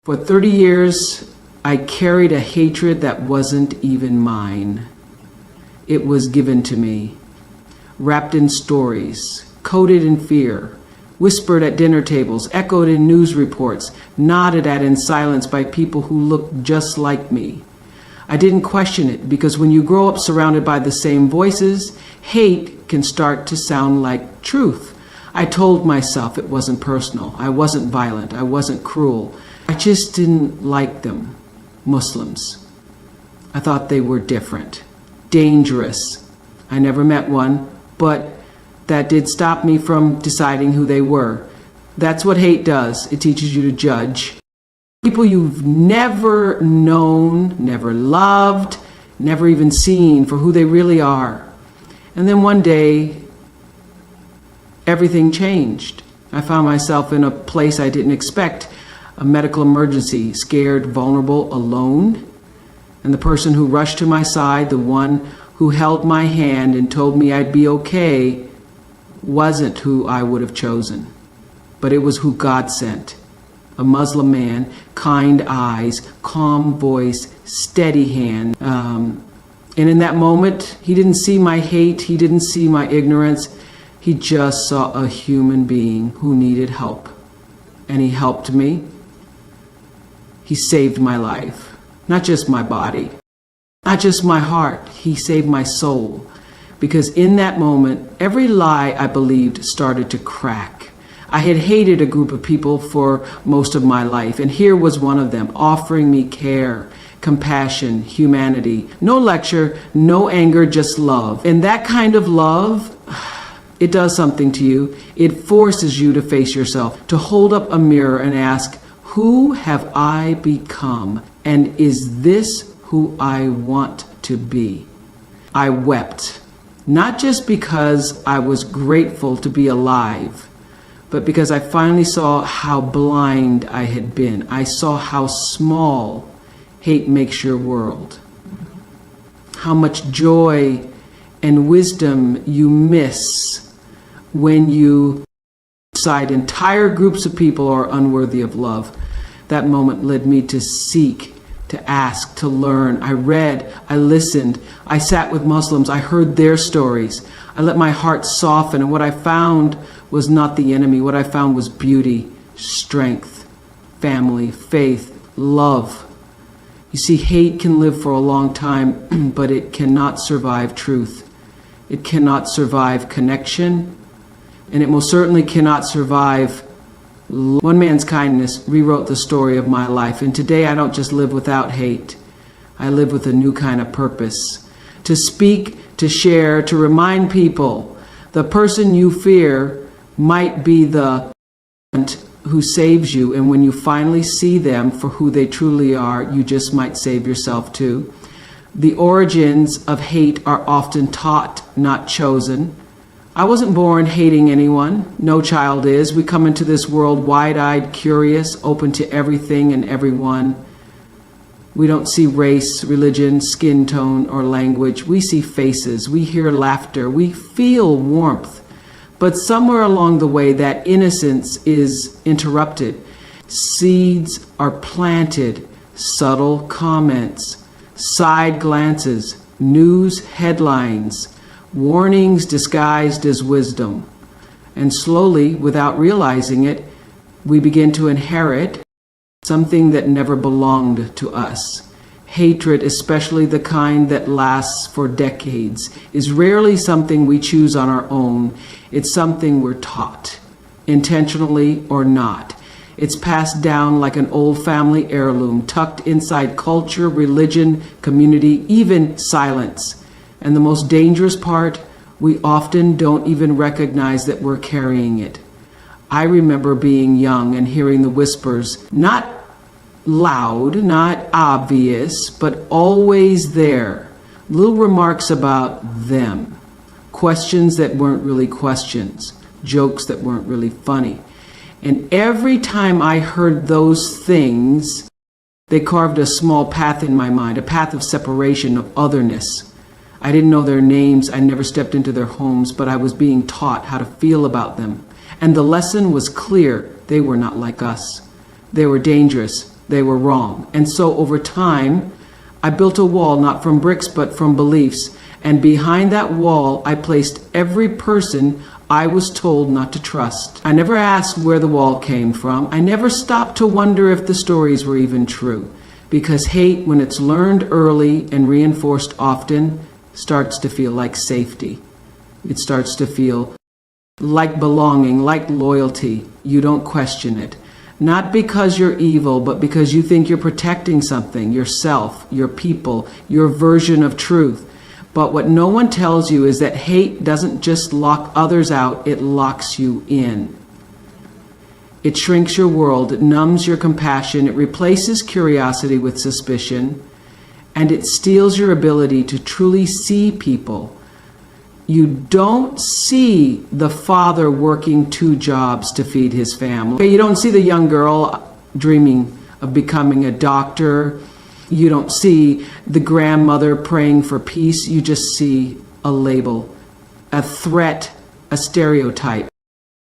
For 30 years, I carried a hatred that wasn't even mine. It was given to me, wrapped in stories, coded in fear, whispered at dinner tables, echoed in news reports, nodded at in silence by people who looked just like me. I didn't question it because when you grow up surrounded by the same voices, hate can start to sound like truth. I told myself it wasn't personal. I wasn't violent. I wasn't cruel. I just didn't like them, Muslims. I thought they were different, dangerous. I never met one, but that did stop me from deciding who they were. That's what hate does. It teaches you to judge. People you've never known, never loved, never even seen for who they really are. And then one day, everything changed. I found myself in a place I didn't expect, a medical emergency, scared, vulnerable, alone. And the person who rushed to my side, the one who held my hand and told me I'd be okay, wasn't who I would have chosen. But it was who God sent. A Muslim man, kind eyes, calm voice, steady hand. And in that moment, he didn't see my hate, he didn't see my ignorance. He just saw a human being who needed help. And he helped me. He saved my life, not just my body, not just my heart. He saved my soul. Because in that moment, every lie I believed started to crack. I had hated a group of people for most of my life, and here was one of them offering me care, compassion, humanity. No lecture, no anger, just love. And that kind of love, it does something to you. It forces you to face yourself, to hold up a mirror and ask, who have I become? And is this who I want to be? I wept, not just because I was grateful to be alive, but because I finally saw how blind I had been. I saw how small hate makes your world, how much joy and wisdom you miss when you decide entire groups of people are unworthy of love. That moment led me to seek, to ask, to learn. I read, I listened, I sat with Muslims, I heard their stories. I let my heart soften, and what I found was not the enemy. What I found was beauty, strength, family, faith, love. You see, hate can live for a long time, but it cannot survive truth. It cannot survive connection, and it most certainly cannot survive. One man's kindness rewrote the story of my life, and today I don't just live without hate. I live with a new kind of purpose. To speak, to share, to remind people the person you fear might be the who saves you, and when you finally see them for who they truly are, you just might save yourself too. The origins of hate are often taught, not chosen. I wasn't born hating anyone. No child is. We come into this world wide-eyed, curious, open to everything and everyone. We don't see race, religion, skin tone, or language. We see faces. We hear laughter. We feel warmth. But somewhere along the way, that innocence is interrupted. Seeds are planted, subtle comments, side glances, news headlines, warnings disguised as wisdom. And slowly, without realizing it, we begin to inherit something that never belonged to us. Hatred, especially the kind that lasts for decades, is rarely something we choose on our own. It's something we're taught, intentionally or not. It's passed down like an old family heirloom, tucked inside culture, religion, community, even silence. And the most dangerous part, we often don't even recognize that we're carrying it. I remember being young and hearing the whispers, not loud, not obvious, but always there. Little remarks about them, questions that weren't really questions, jokes that weren't really funny. And every time I heard those things, they carved a small path in my mind, a path of separation, of otherness. I didn't know their names, I never stepped into their homes, but I was being taught how to feel about them. And the lesson was clear, they were not like us. They were dangerous, they were wrong. And so over time, I built a wall, not from bricks, but from beliefs. And behind that wall, I placed every person I was told not to trust. I never asked where the wall came from. I never stopped to wonder if the stories were even true. Because hate, when it's learned early and reinforced often, starts to feel like safety. It starts to feel like belonging, like loyalty. You don't question it. Not because you're evil, but because you think you're protecting something, yourself, your people, your version of truth. But what no one tells you is that hate doesn't just lock others out, it locks you in. It shrinks your world, it numbs your compassion, it replaces curiosity with suspicion, and it steals your ability to truly see people. You don't see the father working 2 jobs to feed his family. You don't see the young girl dreaming of becoming a doctor. You don't see the grandmother praying for peace. You just see a label, a threat, a stereotype.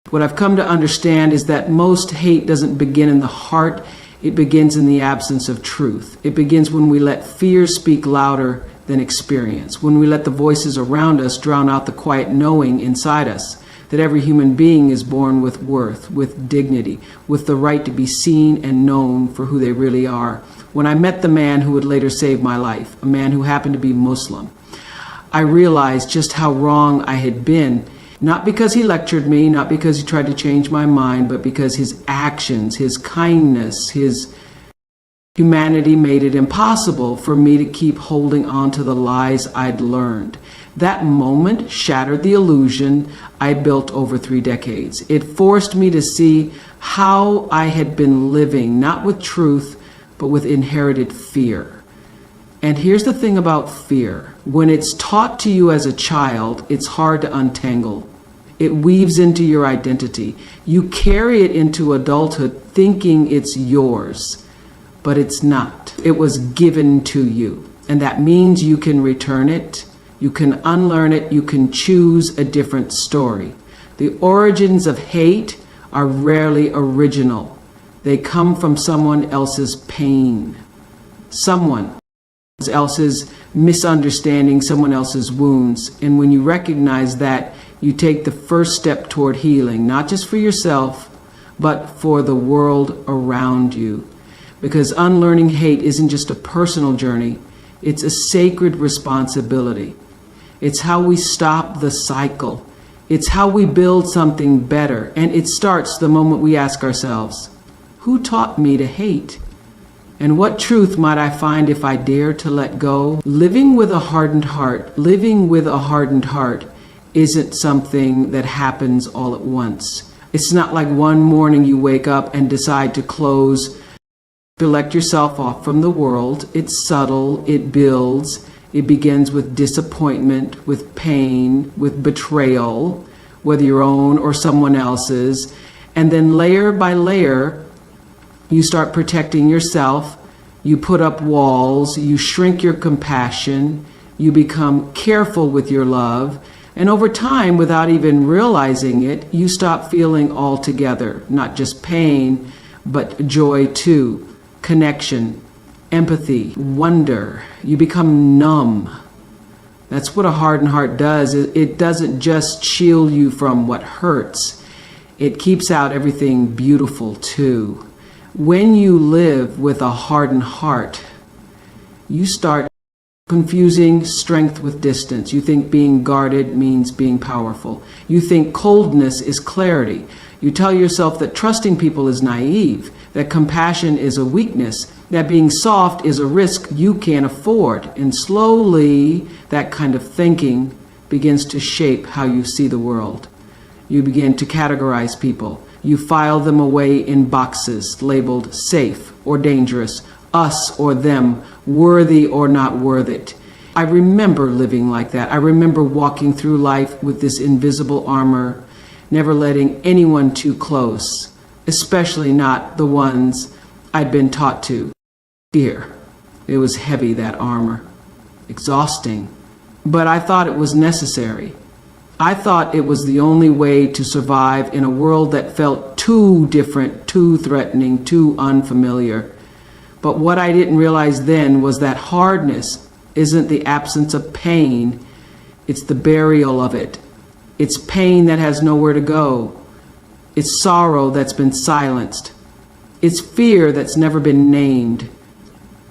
What I've come to understand is that most hate doesn't begin in the heart. It begins in the absence of truth. It begins when we let fear speak louder than experience, when we let the voices around us drown out the quiet knowing inside us that every human being is born with worth, with dignity, with the right to be seen and known for who they really are. When I met the man who would later save my life, a man who happened to be Muslim, I realized just how wrong I had been, not because he lectured me, not because he tried to change my mind, but because his actions, his kindness, his humanity made it impossible for me to keep holding on to the lies I'd learned. That moment shattered the illusion I built over 3 decades. It forced me to see how I had been living, not with truth, but with inherited fear. And here's the thing about fear. When it's taught to you as a child, it's hard to untangle. It weaves into your identity. You carry it into adulthood thinking it's yours, but it's not. It was given to you. And that means you can return it, you can unlearn it, you can choose a different story. The origins of hate are rarely original. They come from someone else's pain, someone else's misunderstanding, someone else's wounds. And when you recognize that, you take the first step toward healing, not just for yourself, but for the world around you. Because unlearning hate isn't just a personal journey, it's a sacred responsibility. It's how we stop the cycle. It's how we build something better. And it starts the moment we ask ourselves, who taught me to hate? And what truth might I find if I dare to let go? Living with a hardened heart isn't something that happens all at once. It's not like one morning you wake up and decide to select yourself off from the world. It's subtle, it builds. It begins with disappointment, with pain, with betrayal, whether your own or someone else's. And then layer by layer, you start protecting yourself, you put up walls, you shrink your compassion, you become careful with your love, and over time, without even realizing it, you stop feeling altogether, not just pain, but joy too, connection, empathy, wonder. You become numb. That's what a hardened heart does. It doesn't just shield you from what hurts, it keeps out everything beautiful too. When you live with a hardened heart, you start confusing strength with distance. You think being guarded means being powerful. You think coldness is clarity. You tell yourself that trusting people is naive, that compassion is a weakness, that being soft is a risk you can't afford. And slowly, that kind of thinking begins to shape how you see the world. You begin to categorize people. You file them away in boxes labeled safe or dangerous, us or them, worthy or not worth it. I remember living like that. I remember walking through life with this invisible armor, never letting anyone too close, especially not the ones I'd been taught to fear. It was heavy, that armor, exhausting, but I thought it was necessary. I thought it was the only way to survive in a world that felt too different, too threatening, too unfamiliar. But what I didn't realize then was that hardness isn't the absence of pain, it's the burial of it. It's pain that has nowhere to go. It's sorrow that's been silenced. It's fear that's never been named.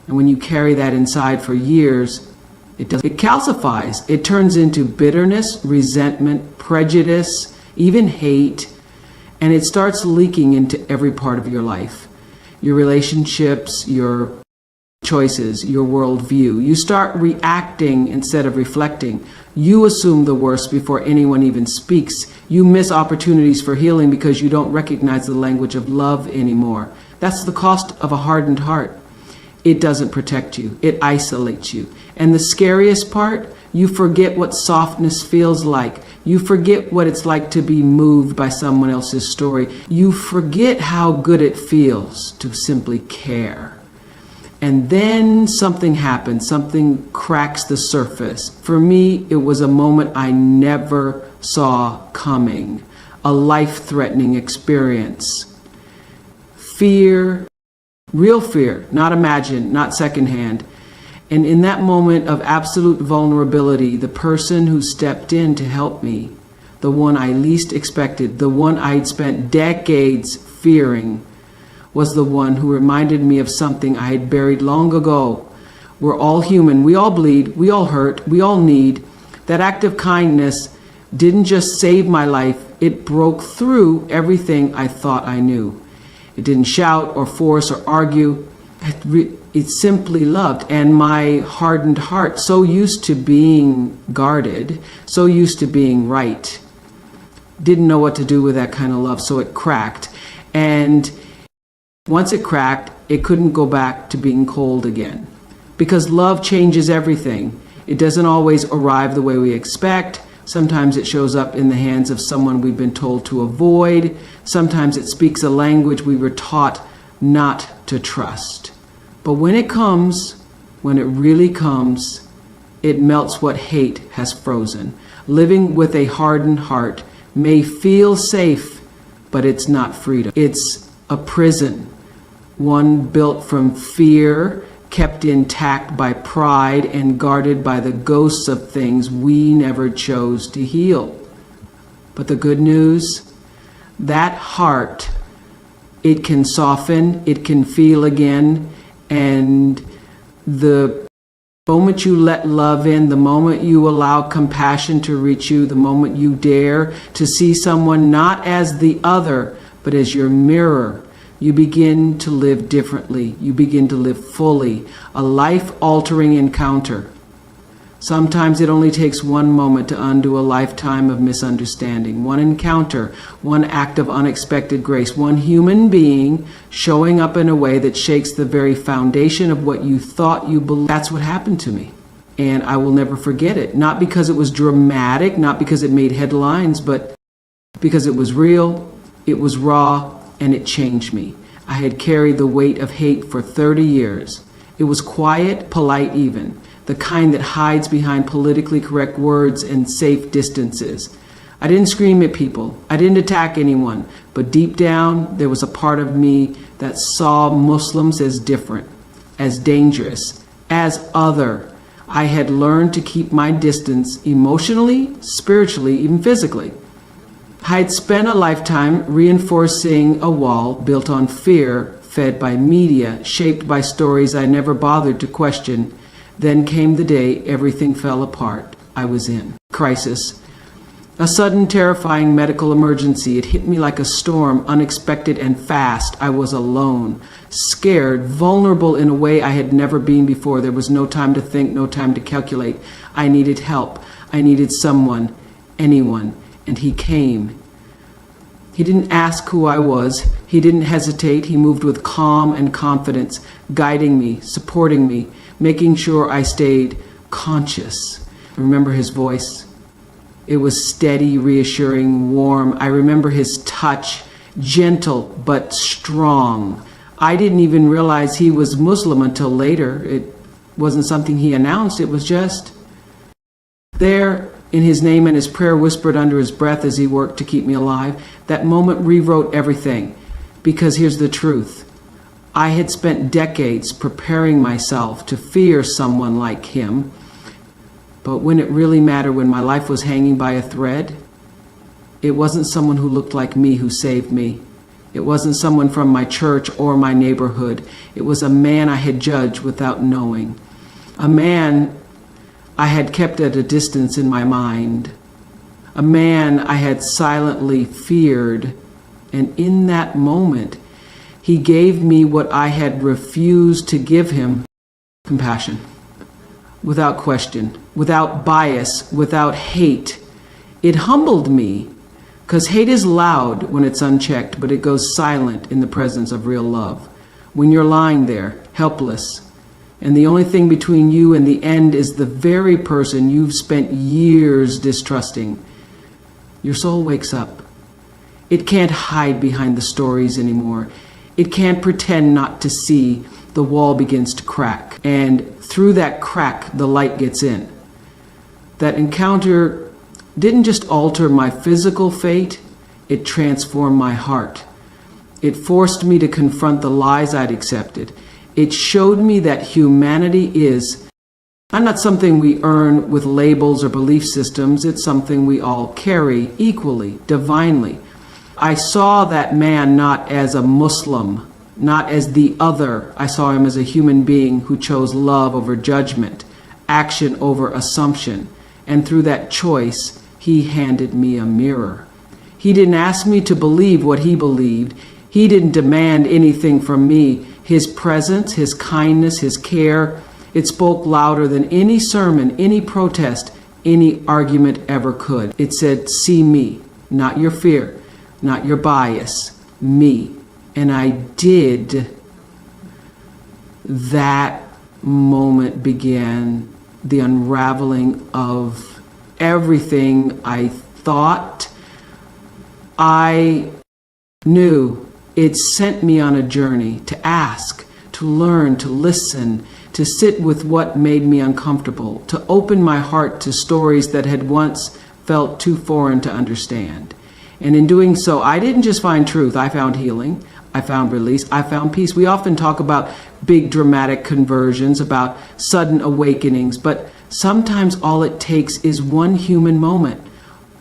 And when you carry that inside for years, it calcifies. It turns into bitterness, resentment, prejudice, even hate, and it starts leaking into every part of your life. Your relationships, your choices, your worldview. You start reacting instead of reflecting. You assume the worst before anyone even speaks. You miss opportunities for healing because you don't recognize the language of love anymore. That's the cost of a hardened heart. It doesn't protect you. It isolates you. And the scariest part, you forget what softness feels like. You forget what it's like to be moved by someone else's story. You forget how good it feels to simply care. And then something happens. Something cracks the surface. For me, it was a moment I never saw coming. A life-threatening experience. Fear. Real fear, not imagined, not secondhand. And in that moment of absolute vulnerability, the person who stepped in to help me, the one I least expected, the one I'd spent decades fearing, was the one who reminded me of something I had buried long ago. We're all human, we all bleed, we all hurt, we all need. That act of kindness didn't just save my life, it broke through everything I thought I knew. It didn't shout or force or argue. It simply loved. And my hardened heart, so used to being guarded, so used to being right, didn't know what to do with that kind of love, so it cracked. And once it cracked, it couldn't go back to being cold again. Because love changes everything. It doesn't always arrive the way we expect. Sometimes it shows up in the hands of someone we've been told to avoid. Sometimes it speaks a language we were taught not to trust. But when it comes, when it really comes, it melts what hate has frozen. Living with a hardened heart may feel safe, but it's not freedom. It's a prison, one built from fear, kept intact by pride, and guarded by the ghosts of things we never chose to heal. But the good news, that heart, it can soften, it can feel again, and the moment you let love in, the moment you allow compassion to reach you, the moment you dare to see someone not as the other, but as your mirror, you begin to live differently. You begin to live fully, a life-altering encounter. Sometimes it only takes one moment to undo a lifetime of misunderstanding, one encounter, one act of unexpected grace, one human being showing up in a way that shakes the very foundation of what you thought you believed. That's what happened to me. And I will never forget it. Not because it was dramatic, not because it made headlines, but because it was real, it was raw, and it changed me. I had carried the weight of hate for 30 years. It was quiet, polite even, the kind that hides behind politically correct words and safe distances. I didn't scream at people. I didn't attack anyone. But deep down, there was a part of me that saw Muslims as different, as dangerous, as other. I had learned to keep my distance emotionally, spiritually, even physically. I had spent a lifetime reinforcing a wall built on fear, fed by media, shaped by stories I never bothered to question. Then came the day everything fell apart. I was in crisis. A sudden, terrifying medical emergency. It hit me like a storm, unexpected and fast. I was alone, scared, vulnerable in a way I had never been before. There was no time to think, no time to calculate. I needed help. I needed someone, anyone. And he came. He didn't ask who I was. He didn't hesitate. He moved with calm and confidence, guiding me, supporting me, making sure I stayed conscious. I remember his voice. It was steady, reassuring, warm. I remember his touch, gentle but strong. I didn't even realize he was Muslim until later. It wasn't something he announced. It was just there in his name, and his prayer whispered under his breath as he worked to keep me alive. That moment rewrote everything. Because here's the truth. I had spent decades preparing myself to fear someone like him, but when it really mattered, when my life was hanging by a thread, it wasn't someone who looked like me who saved me. It wasn't someone from my church or my neighborhood. It was a man I had judged without knowing. A man I had kept at a distance in my mind. A man I had silently feared. And in that moment, he gave me what I had refused to give him: compassion. Without question, without bias, without hate. It humbled me, because hate is loud when it's unchecked, but it goes silent in the presence of real love. When you're lying there, helpless, and the only thing between you and the end is the very person you've spent years distrusting, your soul wakes up. It can't hide behind the stories anymore. It can't pretend not to see. The wall begins to crack, and through that crack, the light gets in. That encounter didn't just alter my physical fate, it transformed my heart. It forced me to confront the lies I'd accepted. It showed me that humanity is not something we earn with labels or belief systems. It's something we all carry equally, divinely. I saw that man not as a Muslim, not as the other. I saw him as a human being who chose love over judgment, action over assumption. And through that choice, he handed me a mirror. He didn't ask me to believe what he believed. He didn't demand anything from me. His presence, his kindness, his care, it spoke louder than any sermon, any protest, any argument ever could. It said, see me, not your fear, not your bias, me. And I did. That moment began the unraveling of everything I thought. I knew it sent me on a journey to ask, to learn, to listen, to sit with what made me uncomfortable, to open my heart to stories that had once felt too foreign to understand. And in doing so, I didn't just find truth, I found healing, I found release, I found peace. We often talk about big dramatic conversions, about sudden awakenings, but sometimes all it takes is one human moment,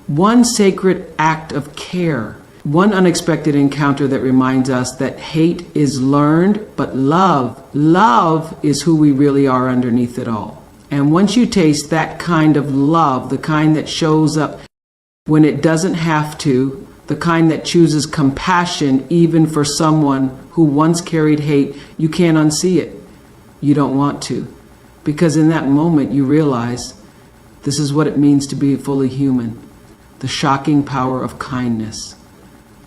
one sacred act of care, one unexpected encounter that reminds us that hate is learned, but love is who we really are underneath it all. And once you taste that kind of love, the kind that shows up when it doesn't have to, the kind that chooses compassion even for someone who once carried hate, you can't unsee it. You don't want to. Because in that moment you realize this is what it means to be fully human. The shocking power of kindness.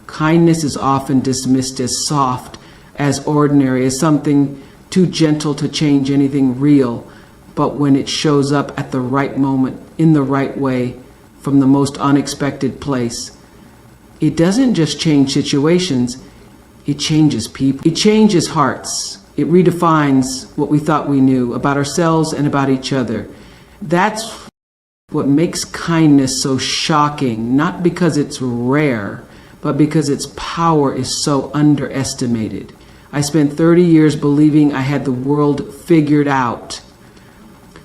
Kindness is often dismissed as soft, as ordinary, as something too gentle to change anything real. But when it shows up at the right moment, in the right way, from the most unexpected place, it doesn't just change situations, it changes people. It changes hearts. It redefines what we thought we knew about ourselves and about each other. That's what makes kindness so shocking, not because it's rare, but because its power is so underestimated. I spent 30 years believing I had the world figured out.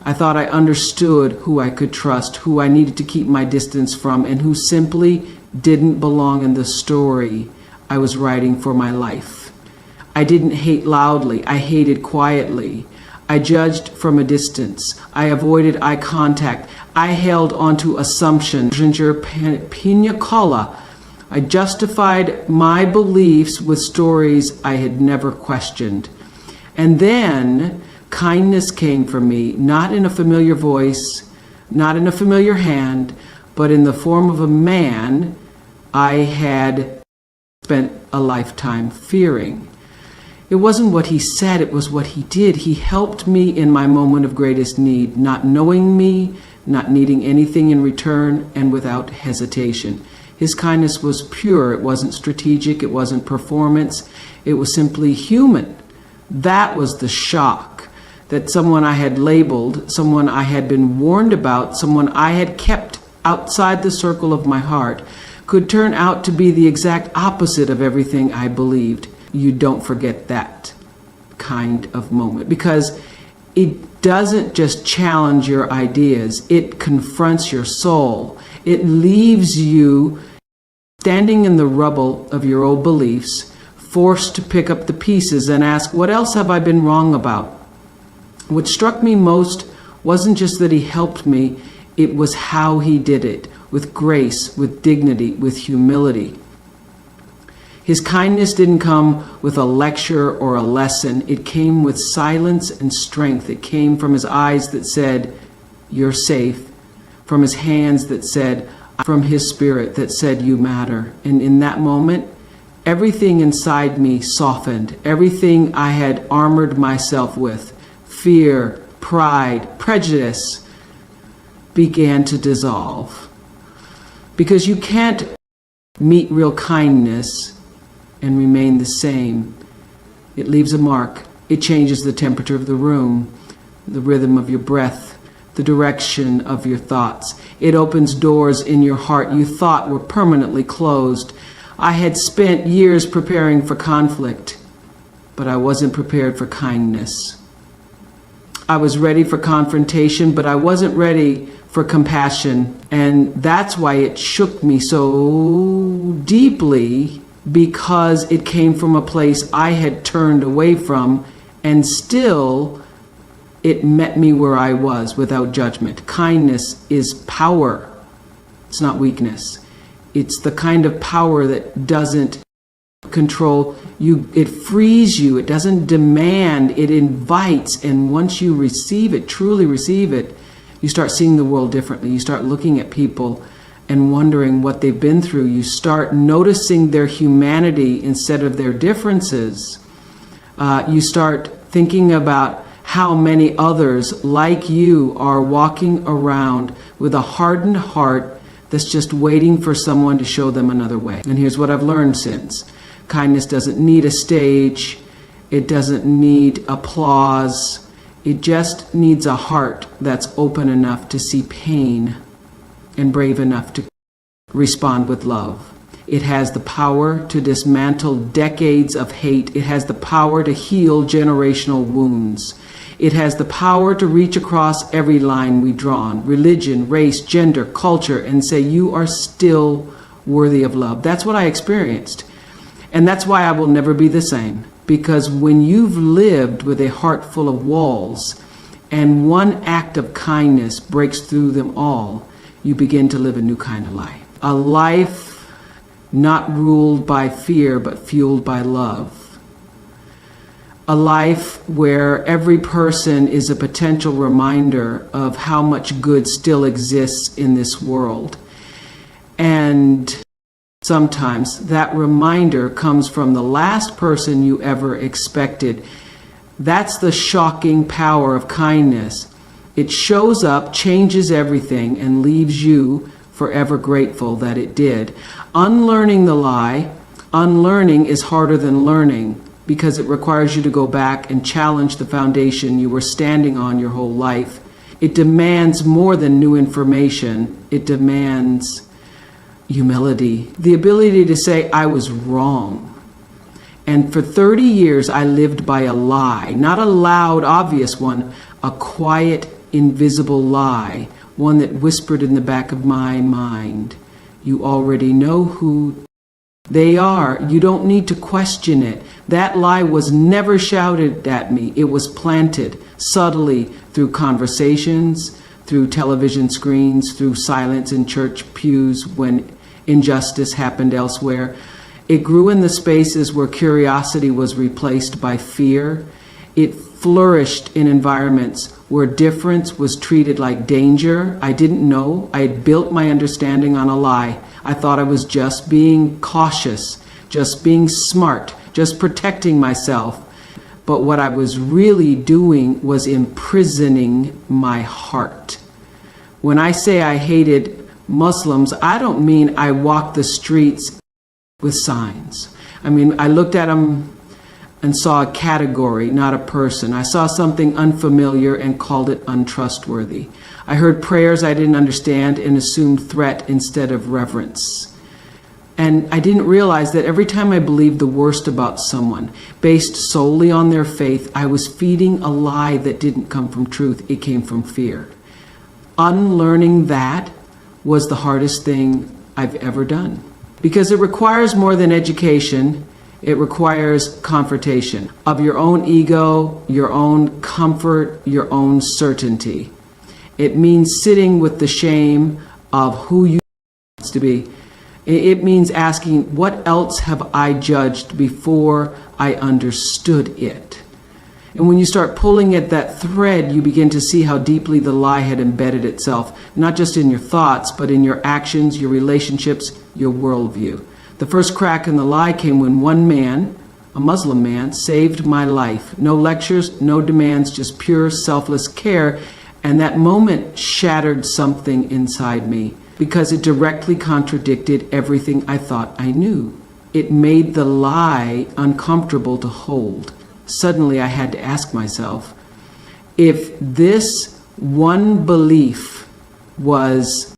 I thought I understood who I could trust, who I needed to keep my distance from, and who simply didn't belong in the story I was writing for my life. I didn't hate loudly, I hated quietly. I judged from a distance. I avoided eye contact. I held onto assumptions. Ginger pina colada. I justified my beliefs with stories I had never questioned. And then kindness came for me, not in a familiar voice, not in a familiar hand, but in the form of a man I had spent a lifetime fearing. It wasn't what he said, it was what he did. He helped me in my moment of greatest need, not knowing me, not needing anything in return, and without hesitation. His kindness was pure. It wasn't strategic. It wasn't performance. It was simply human. That was the shock, that someone I had labeled, someone I had been warned about, someone I had kept outside the circle of my heart, could turn out to be the exact opposite of everything I believed. You don't forget that. kind of moment, because it doesn't just challenge your ideas, it confronts your soul. It leaves you standing in the rubble of your old beliefs, forced to pick up the pieces and ask, what else have I been wrong about? What struck me most wasn't just that he helped me, it was how he did it, with grace, with dignity, with humility. His kindness didn't come with a lecture or a lesson. It came with silence and strength. It came from his eyes that said, you're safe, from his hands that said, from his spirit that said, you matter. And in that moment, everything inside me softened. Everything I had armored myself with, fear, pride, prejudice, began to dissolve. Because you can't meet real kindness and remain the same. It leaves a mark. It changes the temperature of the room, the rhythm of your breath, the direction of your thoughts. It opens doors in your heart you thought were permanently closed. I had spent years preparing for conflict, but I wasn't prepared for kindness. I was ready for confrontation, but I wasn't ready for compassion. And that's why it shook me so deeply, because it came from a place I had turned away from, and still it met me where I was without judgment. Kindness is power. It's not weakness. It's the kind of power that doesn't control you. It frees you. It doesn't demand. It invites. And once you receive it, truly receive it, you start seeing the world differently. You start looking at people and wondering what they've been through. You start noticing their humanity instead of their differences. You start thinking about how many others like you are walking around with a hardened heart that's just waiting for someone to show them another way. And here's what I've learned since. Kindness doesn't need a stage. It doesn't need applause. It just needs a heart that's open enough to see pain and brave enough to respond with love. It has the power to dismantle decades of hate. It has the power to heal generational wounds. It has the power to reach across every line we've drawn, religion, race, gender, culture, and say, you are still worthy of love. That's what I experienced. And that's why I will never be the same. Because when you've lived with a heart full of walls, and one act of kindness breaks through them all, you begin to live a new kind of life. A life not ruled by fear, but fueled by love. A life where every person is a potential reminder of how much good still exists in this world. And sometimes that reminder comes from the last person you ever expected. That's the shocking power of kindness. It shows up, changes everything, and leaves you forever grateful that it did. Unlearning the lie, unlearning is harder than learning, because it requires you to go back and challenge the foundation you were standing on your whole life. It demands more than new information. It demands humility, the ability to say, I was wrong. And for 30 years, I lived by a lie, not a loud, obvious one, a quiet, invisible lie, one that whispered in the back of my mind. You already know who they are. You don't need to question it. That lie was never shouted at me. It was planted subtly through conversations, through television screens, through silence in church pews when injustice happened elsewhere. It grew in the spaces where curiosity was replaced by fear. It flourished in environments where difference was treated like danger. I didn't know. I had built my understanding on a lie. I thought I was just being cautious, just being smart, just protecting myself. But what I was really doing was imprisoning my heart. When I say I hated Muslims, I don't mean I walked the streets with signs. I mean, I looked at them and saw a category, not a person. I saw something unfamiliar and called it untrustworthy. I heard prayers I didn't understand and assumed threat instead of reverence. And I didn't realize that every time I believed the worst about someone, based solely on their faith, I was feeding a lie that didn't come from truth. It came from fear. Unlearning that was the hardest thing I've ever done. Because it requires more than education. It requires confrontation of your own ego, your own comfort, your own certainty. It means sitting with the shame of who you to be. It means asking, what else have I judged before I understood it? And when you start pulling at that thread, you begin to see how deeply the lie had embedded itself, not just in your thoughts, but in your actions, your relationships, your worldview. The first crack in the lie came when one man, a Muslim man, saved my life. No lectures, no demands, just pure selfless care. And that moment shattered something inside me because it directly contradicted everything I thought I knew. It made the lie uncomfortable to hold. Suddenly I had to ask myself, if this one belief was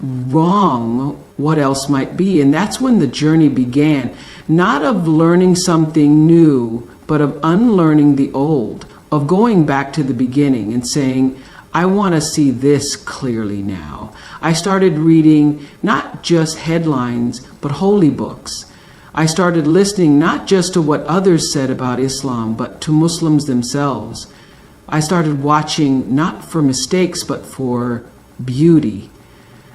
wrong, what else might be? And that's when the journey began, not of learning something new, but of unlearning the old, of going back to the beginning and saying, I want to see this clearly now. I started reading not just headlines, but holy books. I started listening not just to what others said about Islam, but to Muslims themselves. I started watching not for mistakes, but for beauty.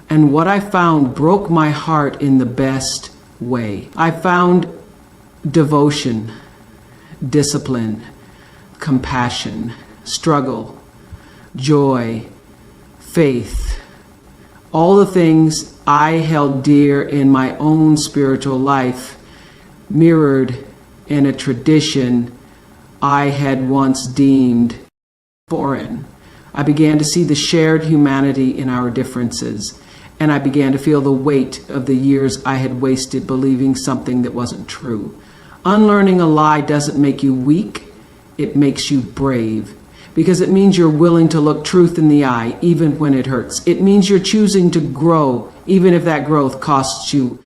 And what I found broke my heart in the best way. I found devotion, discipline, compassion, struggle, joy, faith, all the things I held dear in my own spiritual life mirrored in a tradition I had once deemed foreign. I began to see the shared humanity in our differences, and I began to feel the weight of the years I had wasted believing something that wasn't true. Unlearning a lie doesn't make you weak, it makes you brave. Because it means you're willing to look truth in the eye, even when it hurts. It means you're choosing to grow, even if that growth costs you